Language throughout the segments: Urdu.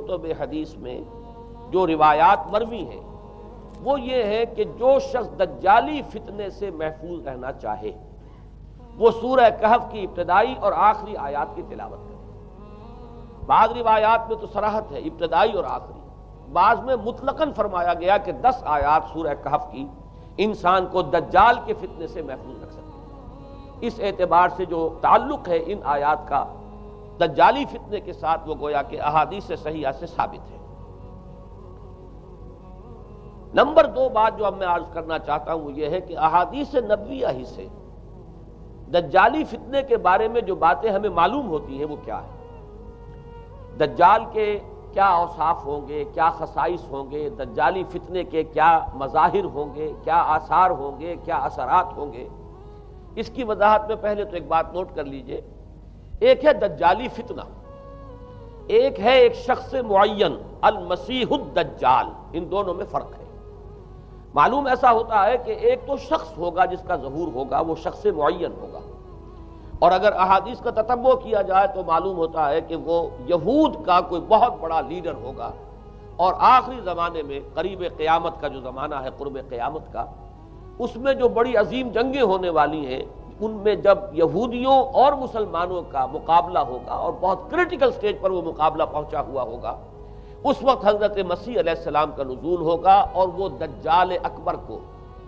کتب حدیث میں جو روایات مروی ہیں وہ یہ ہے کہ جو شخص دجالی فتنے سے محفوظ رہنا چاہے وہ سورہ کہف کی ابتدائی اور آخری آیات کی تلاوت کرے. بعض روایات میں تو صراحت ہے ابتدائی اور آخری، بعض میں مطلقاً فرمایا گیا کہ 10 آیات سورہ کہف کی انسان کو دجال کے فتنے سے محفوظ رکھ سکتے ہیں. اس اعتبار سے جو تعلق ہے ان آیات کا دجالی فتنے کے ساتھ وہ گویا کہ احادیث صحیحہ سے ثابت ہے. نمبر 2 بات جو اب میں عرض کرنا چاہتا ہوں وہ یہ ہے کہ احادیث نبویہ ہی سے دجالی فتنے کے بارے میں جو باتیں ہمیں معلوم ہوتی ہیں وہ کیا ہے. دجال کے کیا اوصاف ہوں گے، کیا خصائص ہوں گے، دجالی فتنے کے کیا مظاہر ہوں گے، کیا آثار ہوں گے، کیا اثرات ہوں گے. اس کی وضاحت میں پہلے تو ایک بات نوٹ کر لیجئے. ایک ہے دجالی فتنہ، ایک ہے ایک شخص معین المسیح الدجال. ان دونوں میں فرق ہے. معلوم ایسا ہوتا ہے کہ ایک تو شخص ہوگا جس کا ظہور ہوگا، وہ شخص معین ہوگا، اور اگر احادیث کا تتبع کیا جائے تو معلوم ہوتا ہے کہ وہ یہود کا کوئی بہت بڑا لیڈر ہوگا. اور آخری زمانے میں قریب قیامت کا جو زمانہ ہے، قرب قیامت کا، اس میں جو بڑی عظیم جنگیں ہونے والی ہیں ان میں جب یہودیوں اور مسلمانوں کا مقابلہ ہوگا اور بہت کریٹیکل سٹیج پر وہ مقابلہ پہنچا ہوا ہوگا، اس وقت حضرت مسیح علیہ السلام کا نزول ہوگا اور وہ دجال اکبر کو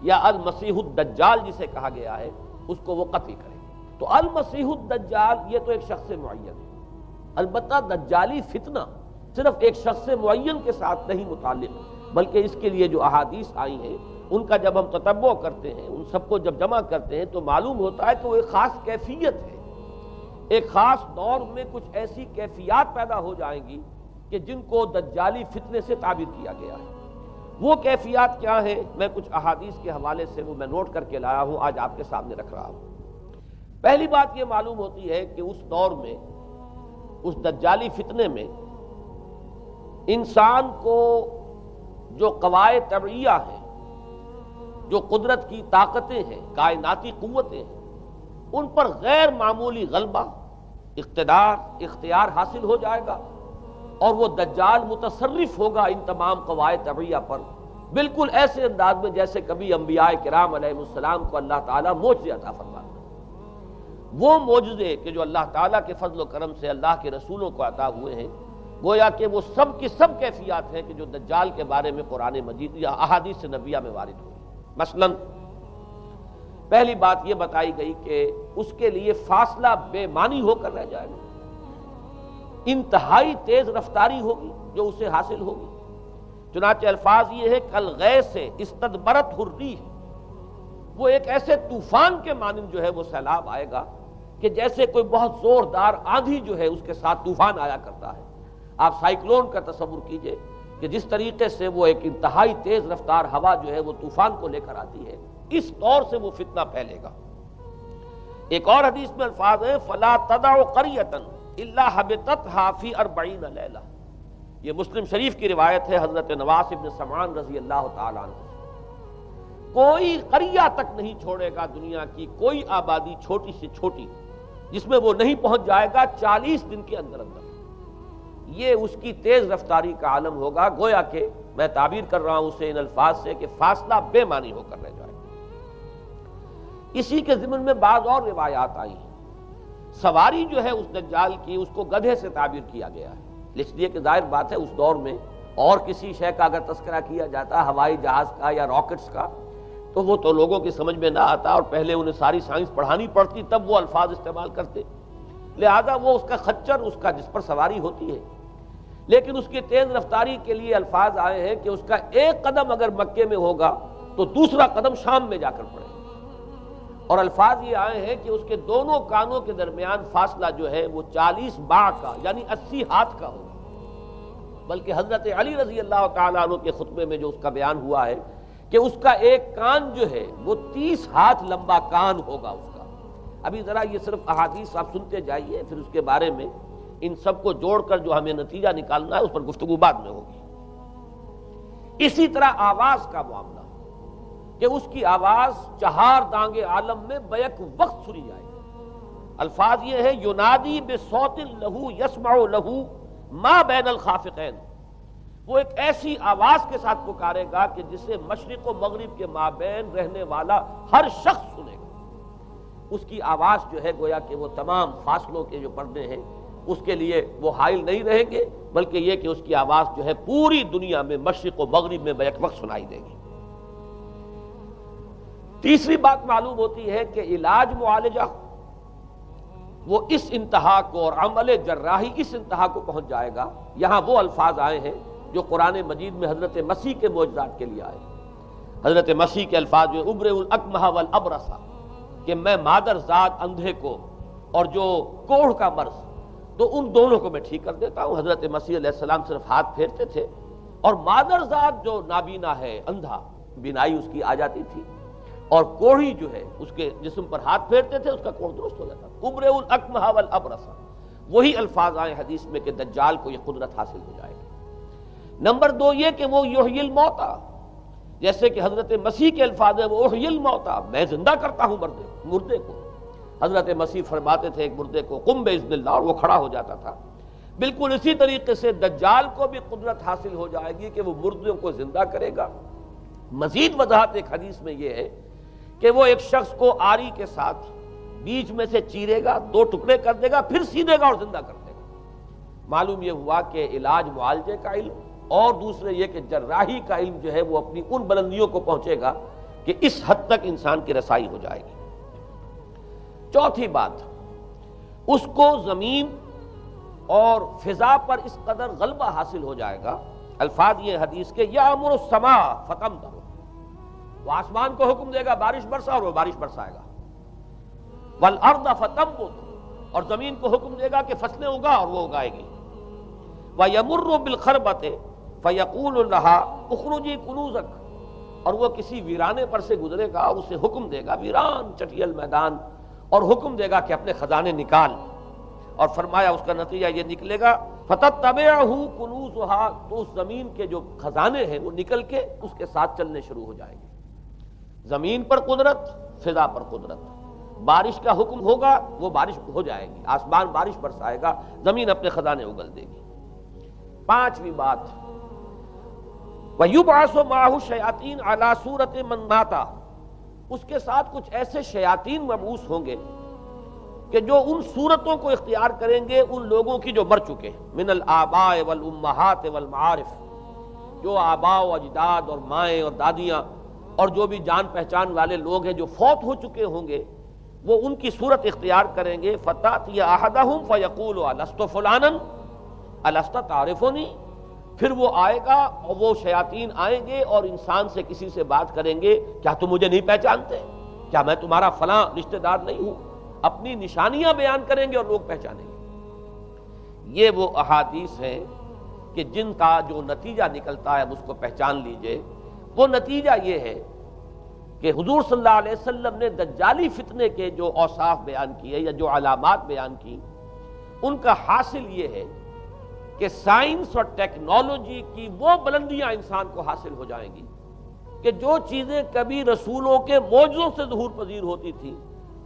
یا المسیح الدجال جسے کہا گیا ہے اس کو وہ قتل کرے. تو المسیح الدجال یہ تو ایک شخص معین ہے. البتہ دجالی فتنہ صرف ایک شخص معین کے ساتھ نہیں متعلق، بلکہ اس کے لیے جو احادیث آئی ہیں ان کا جب ہم تتبع کرتے ہیں، ان سب کو جب جمع کرتے ہیں تو معلوم ہوتا ہے کہ وہ ایک خاص کیفیت ہے. ایک خاص دور میں کچھ ایسی کیفیات پیدا ہو جائیں گی کہ جن کو دجالی فتنے سے تعبیر کیا گیا ہے. وہ کیفیات کیا ہیں؟ میں کچھ احادیث کے حوالے سے وہ میں نوٹ کر کے لایا ہوں، آج آپ کے سامنے رکھ رہا ہوں. پہلی بات یہ معلوم ہوتی ہے کہ اس دور میں، اس دجالی فتنے میں، انسان کو جو قواعد طبعیہ ہیں، جو قدرت کی طاقتیں ہیں، کائناتی قوتیں ہیں، ان پر غیر معمولی غلبہ، اقتدار، اختیار حاصل ہو جائے گا، اور وہ دجال متصرف ہوگا ان تمام قواعد طبعیہ پر بالکل ایسے انداز میں جیسے کبھی انبیاء کرام علیہ السلام کو اللہ تعالیٰ معجزے عطا فرماتا. وہ معجزے کہ جو اللہ تعالیٰ کے فضل و کرم سے اللہ کے رسولوں کو عطا ہوئے ہیں، گویا کہ وہ سب کی سب کیفیات ہیں کہ جو دجال کے بارے میں قرآن مجید یا احادیث نبویہ میں وارد ہوئی. مثلا پہلی بات یہ بتائی گئی کہ اس کے لیے فاصلہ بے معنی ہو کر رہ جائے گا، انتہائی تیز رفتاری ہوگی جو اسے حاصل ہوگی. چنانچہ الفاظ یہ ہے کالغیث استدبرت الريح، وہ ایک ایسے طوفان کے مانند جو ہے وہ سیلاب آئے گا کہ جیسے کوئی بہت زوردار آندھی جو ہے اس کے ساتھ طوفان آیا کرتا ہے. آپ سائیکلون کا تصور کیجئے کہ جس طریقے سے وہ ایک انتہائی تیز رفتار ہوا جو ہے وہ طوفان کو لے کر آتی ہے، اس طور سے وہ فتنہ پھیلے گا. ایک اور حدیث میں الفاظ ہیں فلا تدع قریۃ الا حبطتها فی 40 لیلہ. یہ مسلم شریف کی روایت ہے حضرت نواس ابن سمعان رضی اللہ تعالیٰ عنہ. کوئی قریہ تک نہیں چھوڑے گا دنیا کی کوئی آبادی چھوٹی سے چھوٹی جس میں وہ نہیں پہنچ جائے گا 40 دن کے اندر اندر. یہ اس کی تیز رفتاری کا عالم ہوگا. گویا کہ میں تعبیر کر رہا ہوں اسے ان الفاظ سے کہ فاصلہ بے معنی ہو کر رہ جائے. اسی کے ضمن میں بعض اور روایات آئی ہیں. سواری جو ہے اس دجال کی اس کو گدھے سے تعبیر کیا گیا ہے، اس لیے کہ ظاہر بات ہے اس دور میں اور کسی شے کا اگر تذکرہ کیا جاتا ہوائی جہاز کا یا راکٹس کا تو وہ تو لوگوں کی سمجھ میں نہ آتا اور پہلے انہیں ساری سائنس پڑھانی پڑتی تب وہ الفاظ استعمال کرتے. لہذا وہ اس کا خچر، اس کا جس پر سواری ہوتی ہے، لیکن اس کی تیز رفتاری کے لیے الفاظ آئے ہیں کہ اس کا ایک قدم اگر مکے میں ہوگا تو دوسرا قدم شام میں جا کر پڑے. اور الفاظ یہ آئے ہیں کہ اس کے دونوں کانوں کے درمیان فاصلہ جو ہے وہ 40 باع کا یعنی 80 ہاتھ کا ہوگا. بلکہ حضرت علی رضی اللہ تعالیٰ عنہ کے خطبے میں جو اس کا بیان ہوا ہے کہ اس کا ایک کان جو ہے وہ 30 ہاتھ لمبا کان ہوگا اس کا. ابھی ذرا یہ صرف احادیث آپ سنتے جائیے، پھر اس کے بارے میں ان سب کو جوڑ کر جو ہمیں نتیجہ نکالنا ہے اس پر گفتگو بعد میں ہوگی. اسی طرح آواز کا معاملہ کہ اس کی آواز 4 دانگ عالم میں بیک وقت سنی جائے گی. الفاظ یہ ہے ینادی بصوت لہو یسمع لہو ما بین الخافقین، وہ ایک ایسی آواز کے ساتھ پکارے گا کہ جسے مشرق و مغرب کے مابین رہنے والا ہر شخص سنے گا۔ اس کی آواز جو ہے گویا کہ وہ تمام فاصلوں کے جو پردے ہیں اس کے لیے وہ حائل نہیں رہیں گے، بلکہ یہ کہ اس کی آواز جو ہے پوری دنیا میں مشرق و مغرب میں بیک وقت سنائی دے گی۔ تیسری بات معلوم ہوتی ہے کہ علاج معالجہ وہ اس انتہا کو اور عمل جراحی اس انتہا کو پہنچ جائے گا۔ یہاں وہ الفاظ آئے ہیں جو قرآن مجید میں حضرت مسیح کے معجزات کے لیے آئے۔ حضرت مسیح کے الفاظ جو ابرئ الاکمہ والابرص، کہ میں مادر ذات اندھے کو اور جو کوڑھ کا مرض تو ان دونوں کو میں ٹھیک کر دیتا ہوں۔ حضرت مسیح علیہ السلام صرف ہاتھ پھیرتے تھے اور مادر ذات جو نابینا ہے، اندھا، بینائی اس کی آ جاتی تھی، اور کوڑھی جو ہے اس کے جسم پر ہاتھ پھیرتے تھے، اس کا کوڑھ درست ہو جاتا تھا۔ ابرئ الاکمہ والابرص، وہی الفاظ آئے حدیث میں کہ دجال کو یہ قدرت حاصل ہو جائے گی۔ نمبر 2 یہ کہ وہ یحیی الموتیٰ، جیسے کہ حضرت مسیح کے الفاظ ہیں وہ احیی الموتیٰ، میں زندہ کرتا ہوں مردے کو۔ حضرت مسیح فرماتے تھے ایک مردے کو قم باذن اللہ، اور وہ کھڑا ہو جاتا تھا۔ بالکل اسی طریقے سے دجال کو بھی قدرت حاصل ہو جائے گی کہ وہ مردوں کو زندہ کرے گا۔ مزید وضاحت ایک حدیث میں یہ ہے کہ وہ ایک شخص کو آری کے ساتھ بیچ میں سے چیرے گا، 2 ٹکڑے کر دے گا، پھر سیدھے گا اور زندہ کر دے گا۔ معلوم یہ ہوا کہ علاج معالجے کا علم اور دوسرے یہ کہ جراحی کا علم جو ہے وہ اپنی ان بلندیوں کو پہنچے گا کہ اس حد تک انسان کی رسائی ہو جائے گی۔ چوتھی بات، اس کو زمین اور فضا پر اس قدر غلبہ حاصل ہو جائے گا، الفاظ یہ حدیث کے یامر السماء فتمطر، وہ آسمان کو حکم دے گا بارش برسا اور وہ بارش برسائے گا، والارض فتنبت، اور زمین کو حکم دے گا کہ فصلیں اگا اور وہ اگائے گی، وَيَمُرُّ بِالْخَرْبَةِ فَيَقُولُ لَهَا اُخْرُجِي كُنُوزَكَ، اور وہ کسی ویرانے پر سے گزرے گا اور اسے حکم دے گا، ویران چٹیل میدان، اور حکم دے گا کہ اپنے خزانے نکال، اور فرمایا اس کا نتیجہ یہ نکلے گا فَتَتَّبِعُهُ كُنُوزُهَا، تو اس زمین کے جو خزانے ہیں وہ نکل کے اس کے ساتھ چلنے شروع ہو جائیں گے۔ زمین پر قدرت، فضا پر قدرت، بارش کا حکم ہوگا وہ بارش ہو جائے گی، آسمان بارش برسائے گا، زمین اپنے خزانے اگل دے گی۔ پانچویں بات، وَيُبْعَثُ مَعَهُ الشَّيَاطِينُ عَلَى صُورَةِ مَن مَاتَ، اس کے ساتھ کچھ ایسے شیاطین مبعوث ہوں گے کہ جو ان صورتوں کو اختیار کریں گے ان لوگوں کی جو مر چکے ہیں، من الآباء والأمہات والمعارف، جو آباء و اجداد اور مائیں اور دادیاں اور جو بھی جان پہچان والے لوگ ہیں جو فوت ہو چکے ہوں گے، وہ ان کی صورت اختیار کریں گے۔ فَتَأْتِيَ أَحَدَهُمْ فَيَقُولُ أَلَسْتُ فُلَانًا أَلَسْتَ تَعْرِفُنِي، پھر وہ آئے گا اور وہ شیاطین آئیں گے اور انسان سے کسی سے بات کریں گے، کیا تم مجھے نہیں پہچانتے؟ کیا میں تمہارا فلاں رشتہ دار نہیں ہوں؟ اپنی نشانیاں بیان کریں گے اور لوگ پہچانیں گے۔ یہ وہ احادیث ہیں کہ جن کا جو نتیجہ نکلتا ہے اس کو پہچان لیجئے۔ وہ نتیجہ یہ ہے کہ حضور صلی اللہ علیہ وسلم نے دجالی فتنے کے جو اوصاف بیان کیے یا جو علامات بیان کی، ان کا حاصل یہ ہے کہ سائنس اور ٹیکنالوجی کی وہ بلندیاں انسان کو حاصل ہو جائیں گی کہ جو چیزیں کبھی رسولوں کے معجزوں سے ظہور پذیر ہوتی تھی،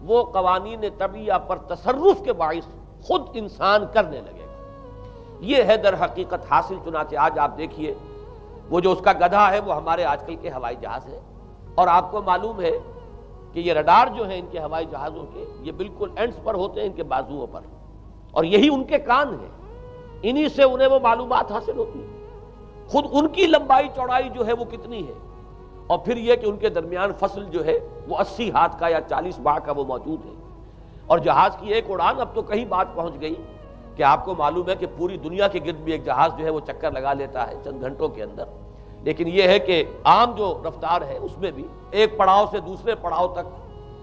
وہ قوانین طبیعہ پر تصرف کے باعث خود انسان کرنے لگے گا۔ یہ ہے در حقیقت حاصل۔ چنانچہ آج آپ دیکھیے وہ جو اس کا گدھا ہے وہ ہمارے آج کل کے ہوائی جہاز ہے، اور آپ کو معلوم ہے کہ یہ رڈار جو ہیں ان کے ہوائی جہازوں کے، یہ بالکل اینڈز پر ہوتے ہیں، ان کے بازوؤں پر، اور یہی ان کے کان ہیں، انہی سے انہیں وہ معلومات حاصل ہوتی ہیں۔ خود ان کی لمبائی چوڑائی جو ہے وہ کتنی ہے، اور پھر یہ کہ ان کے درمیان فصل جو ہے وہ 80 ہاتھ کا یا 40 باع کا وہ موجود ہے، اور جہاز کی ایک اڑان اب تو کہیں بات پہنچ گئی کہ آپ کو معلوم ہے کہ پوری دنیا کے گرد بھی ایک جہاز جو ہے وہ چکر لگا لیتا ہے چند گھنٹوں کے اندر۔ لیکن یہ ہے کہ عام جو رفتار ہے اس میں بھی ایک پڑاؤ سے دوسرے پڑاؤ تک،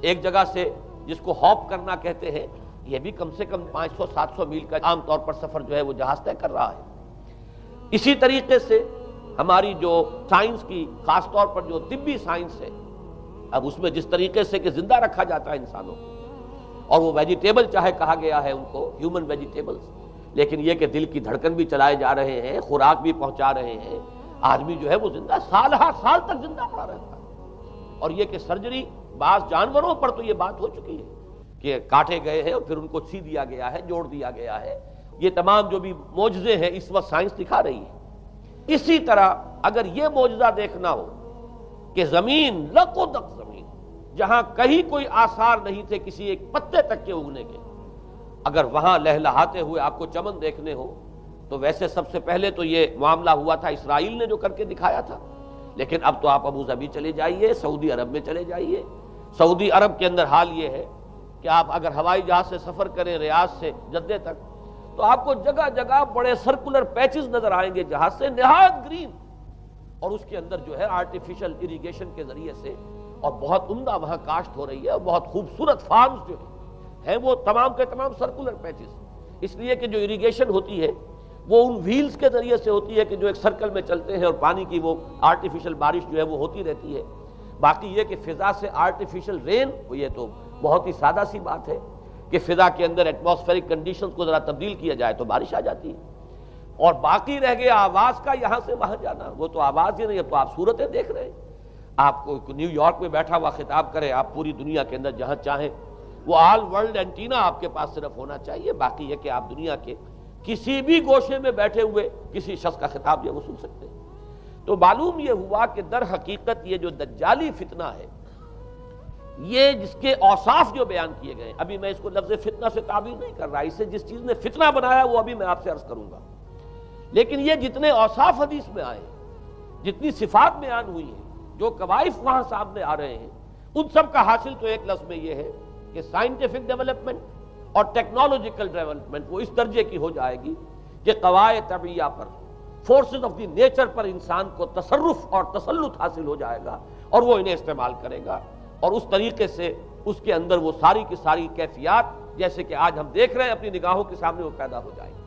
ایک جگہ سے جس کو ہاپ کرنا کہتے ہیں، یہ بھی کم سے کم 500-700 میل کا عام طور پر سفر جو ہے وہ جہاز طے کر رہا ہے۔ اسی طریقے سے ہماری جو سائنس کی، خاص طور پر جو طبی سائنس ہے، اب اس میں جس طریقے سے کہ زندہ رکھا جاتا ہے انسانوں کو، اور وہ ویجیٹیبل چاہے کہا گیا ہے ان کو ہیومن ویجیٹیبلز، لیکن یہ کہ دل کی دھڑکن بھی چلائے جا رہے ہیں، خوراک بھی پہنچا رہے ہیں، آدمی جو ہے وہ زندہ سال ہر سال تک زندہ پڑا رہتا ہے۔ اور یہ کہ سرجری بعض جانوروں پر تو یہ بات ہو چکی ہے کہ کاٹے گئے ہیں اور پھر ان کو سی دیا گیا ہے، جوڑ دیا گیا ہے، یہ تمام جو بھی معجزے ہیں اس وقت سائنس دکھا رہی ہے۔ اسی طرح اگر یہ معجزہ دیکھنا ہو کہ زمین لقدق زمین جہاں کہیں کوئی آثار نہیں تھے کسی ایک پتے تک کے اگنے کے، اگر وہاں لہلہاتے ہوئے آپ کو چمن دیکھنے ہو تو ویسے سب سے پہلے تو یہ معاملہ ہوا تھا اسرائیل نے جو کر کے دکھایا تھا، لیکن اب تو آپ ابو ظبی چلے جائیے، سعودی عرب میں چلے جائیے۔ سعودی عرب کے اندر حال یہ ہے کہ آپ اگر ہوائی جہاز سے سفر کریں ریاض سے جدہ تک تو آپ کو جگہ جگہ بڑے سرکولر پیچز نظر آئیں گے جہاز سے، نہایت گرین، اور اس کے اندر جو ہے آرٹیفیشل اریگیشن کے ذریعے سے اور بہت عمدہ وہاں کاشت ہو رہی ہے، اور بہت خوبصورت فارمز جو ہیں وہ تمام کے تمام سرکولر پیچز، اس لیے کہ جو اریگیشن ہوتی ہے وہ ان ویلز کے ذریعے سے ہوتی ہے کہ جو ایک سرکل میں چلتے ہیں اور پانی کی وہ آرٹیفیشل بارش جو ہے وہ ہوتی رہتی ہے۔ باقی یہ کہ فضا سے آرٹیفیشل رین، یہ تو بہت ہی سادہ سی بات ہے کہ فضا کے اندر ایٹماسفیرک کنڈیشنز کو ذرا تبدیل کیا جائے تو بارش آ جاتی ہے۔ اور باقی رہ گیا آواز کا یہاں سے وہاں جانا، وہ تو آواز ہی نہیں، اب تو آپ صورتیں دیکھ رہے ہیں۔ آپ کو نیو یارک میں بیٹھا ہوا خطاب کرے، آپ پوری دنیا کے اندر جہاں چاہیں وہ آل ورلڈ اینٹینا آپ کے پاس صرف ہونا چاہیے، باقی یہ کہ آپ دنیا کے کسی بھی گوشے میں بیٹھے ہوئے کسی شخص کا خطاب جو وہ سن سکتے ہیں۔ تو معلوم یہ ہوا کہ در حقیقت یہ جو دجالی فتنہ ہے، یہ جس کے اوصاف جو بیان کیے گئے، ابھی میں اس کو لفظ فتنہ سے تعبیر نہیں کر رہا، اسے جس چیز نے فتنہ بنایا وہ ابھی میں آپ سے عرض کروں گا، لیکن یہ جتنے اوصاف حدیث میں آئے ہیں، جتنی صفات بیان ہوئی ہیں، جو کوائف وہاں سامنے آ رہے ہیں، ان سب کا حاصل تو ایک لفظ میں یہ ہے کہ سائنٹیفک ڈیولپمنٹ اور ٹیکنالوجیکل ڈیولپمنٹ وہ اس درجے کی ہو جائے گی کہ قواعد طبیعیہ پر، فورسز آف دی نیچر پر انسان کو تصرف اور تسلط حاصل ہو جائے گا اور وہ انہیں استعمال کرے گا، اور اس طریقے سے اس کے اندر وہ ساری کی ساری کیفیات جیسے کہ آج ہم دیکھ رہے ہیں اپنی نگاہوں کے سامنے وہ پیدا ہو جائیں گی۔